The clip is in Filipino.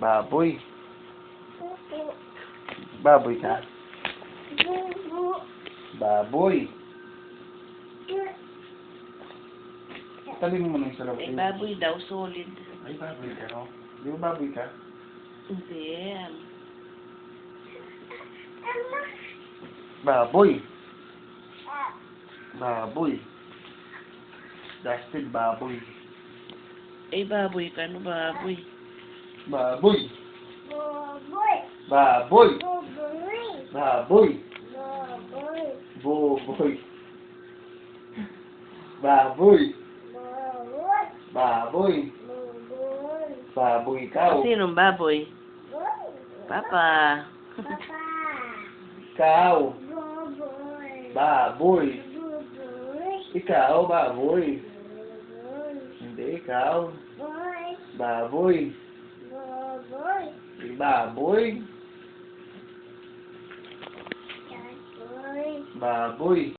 Baboy. Baboy ka? Baboy. Tabi mo muna yung sarap. Ay, baboy daw, solid. Ay, baboy ka, no? Di ba baboy ka? Hindi. Baboy. Baboy. Dustin, baboy. Ay, baboy ka, ano baboy? Baboy. Baboy. Baboy. Baboy. Baboy. Baboy. Boboy. Baboy. Baboy. Baboy. Baboy. Baboy ikaw. Sinong baboy? Papa. Papa. Ikaw. Baboy. Baboy. Baboy. Ikaw, baboy. Baboy. Hindi, ikaw. Boy. Baboy. Baboy. Baboy. Baboy. Baboy.